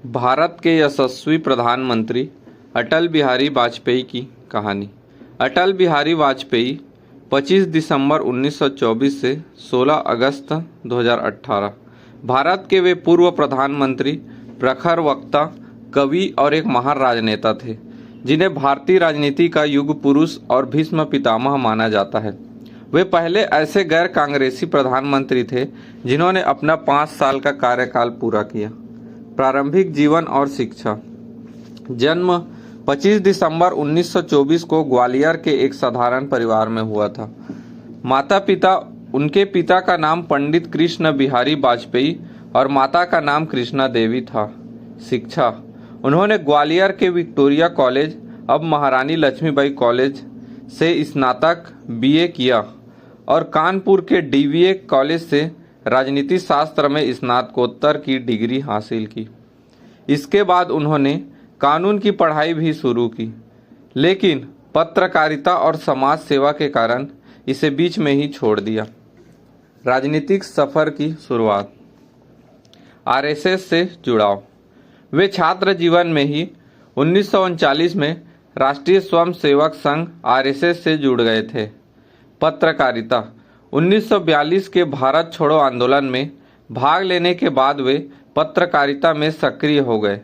भारत के यशस्वी प्रधानमंत्री अटल बिहारी वाजपेयी की कहानी। अटल बिहारी वाजपेयी 25 दिसंबर 1924 से 16 अगस्त 2018 भारत के वे पूर्व प्रधानमंत्री, प्रखर वक्ता, कवि और एक महान राजनेता थे, जिन्हें भारतीय राजनीति का युग पुरुष और भीष्म पितामह माना जाता है। वे पहले ऐसे गैर कांग्रेसी प्रधानमंत्री थे जिन्होंने अपना 5 साल का कार्यकाल पूरा किया। प्रारंभिक जीवन और शिक्षा। जन्म 25 दिसंबर 1924 को ग्वालियर के एक साधारण परिवार में हुआ था। उनके पिता का नाम पंडित कृष्ण बिहारी वाजपेयी और माता का नाम कृष्णा देवी था। शिक्षा। उन्होंने ग्वालियर के विक्टोरिया कॉलेज, अब महारानी लक्ष्मीबाई कॉलेज, से स्नातक बीए किया और कानपुर के डीवीए कॉलेज से राजनीति शास्त्र में स्नातकोत्तर की डिग्री हासिल की। इसके बाद उन्होंने कानून की पढ़ाई भी शुरू की, लेकिन पत्रकारिता और समाज सेवा के कारण इसे बीच में ही छोड़ दिया। राजनीतिक सफर की शुरुआत। आरएसएस से जुड़ाव। वे छात्र जीवन में ही 1939 में राष्ट्रीय स्वयंसेवक संघ आरएसएस से जुड़ गए थे। पत्रकारिता। 1942 के भारत छोड़ो आंदोलन में भाग लेने के बाद वे पत्रकारिता में सक्रिय हो गए।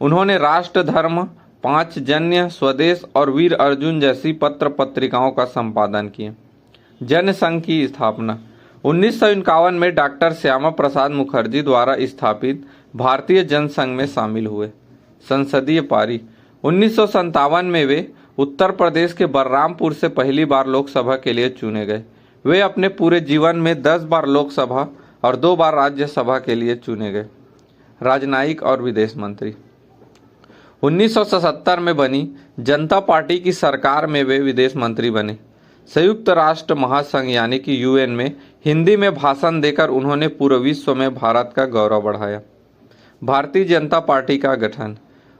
उन्होंने राष्ट्र धर्म, 5 जन्य, स्वदेश और वीर अर्जुन जैसी पत्र पत्रिकाओं का संपादन किया। जनसंघ की स्थापना। 1951 में डॉक्टर श्यामा प्रसाद मुखर्जी द्वारा स्थापित भारतीय जनसंघ में शामिल हुए। संसदीय पारी। 1957 में वे उत्तर प्रदेश के बलरामपुर से पहली बार लोकसभा के लिए चुने गए। वे अपने पूरे जीवन में 10 बार लोकसभा और 2 बार राज्यसभा के लिए चुने गए। राजनयिक और विदेश मंत्री। 1977 में बनी जनता पार्टी की सरकार में वे विदेश मंत्री बने। संयुक्त राष्ट्र महासंघ यानी कि यूएन में हिंदी में भाषण देकर उन्होंने पूरे विश्व में भारत का गौरव बढ़ाया। भारतीय जनता पार्टी का गठन।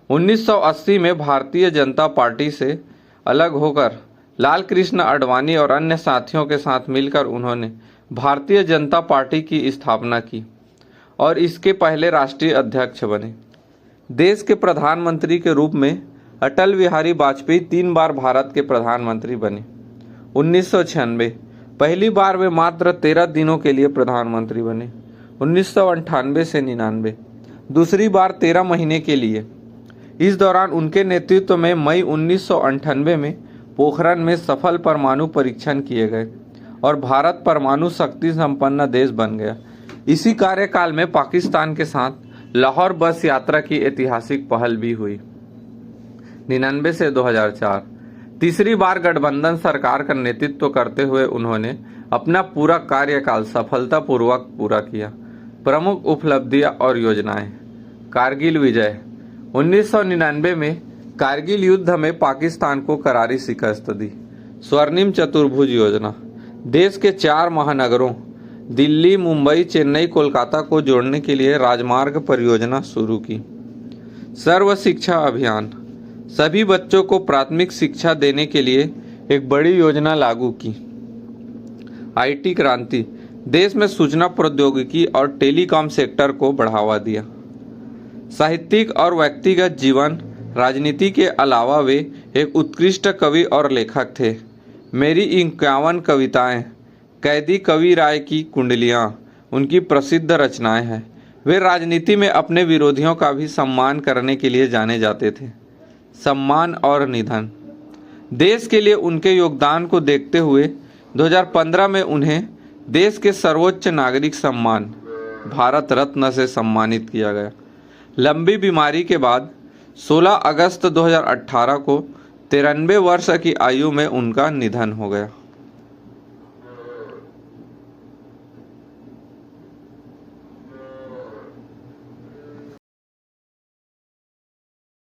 1980 में भारतीय जनता पार्टी से अलग होकर लाल कृष्ण आडवाणी और अन्य साथियों के साथ मिलकर उन्होंने भारतीय जनता पार्टी की स्थापना की और इसके पहले राष्ट्रीय अध्यक्ष बने। देश के प्रधानमंत्री के रूप में अटल बिहारी वाजपेयी 3 बार भारत के प्रधानमंत्री बने। 1996 पहली बार वे मात्र 13 दिनों के लिए प्रधानमंत्री बने। 1998 से 99 दूसरी बार 13 महीने के लिए। इस दौरान उनके नेतृत्व में मई 1998 में पोखरण में सफल परमाणु परीक्षण किए गए और भारत परमाणु शक्ति संपन्न देश बन गया। इसी कार्यकाल में पाकिस्तान के साथ लाहौर बस यात्रा की ऐतिहासिक पहल भी हुई। 99 से 2004 तीसरी बार गठबंधन सरकार का नेतृत्व करते हुए उन्होंने अपना पूरा कार्यकाल सफलतापूर्वक पूरा किया। प्रमुख उपलब्धियां और योजनाएं। कारगिल विजय। 1999 में कारगिल युद्ध में पाकिस्तान को करारी शिकस्त दी। स्वर्णिम चतुर्भुज योजना। देश के 4 महानगरों दिल्ली, मुंबई, चेन्नई, कोलकाता को जोड़ने के लिए राजमार्ग परियोजना शुरू की। सर्व शिक्षा अभियान। सभी बच्चों को प्राथमिक शिक्षा देने के लिए एक बड़ी योजना लागू की। आईटी क्रांति। देश में सूचना प्रौद्योगिकी और टेलीकॉम सेक्टर को बढ़ावा दिया। साहित्यिक और व्यक्तिगत जीवन। राजनीति के अलावा वे एक उत्कृष्ट कवि और लेखक थे। मेरी 51 कविताएं, कैदी कवि राय की कुंडलियां उनकी प्रसिद्ध रचनाएं हैं। वे राजनीति में अपने विरोधियों का भी सम्मान करने के लिए जाने जाते थे। सम्मान और निधन। देश के लिए उनके योगदान को देखते हुए 2015 में उन्हें देश के सर्वोच्च नागरिक सम्मान भारत रत्न से सम्मानित किया गया। लंबी बीमारी के बाद 16 अगस्त 2018 को 93 वर्ष की आयु में उनका निधन हो गया।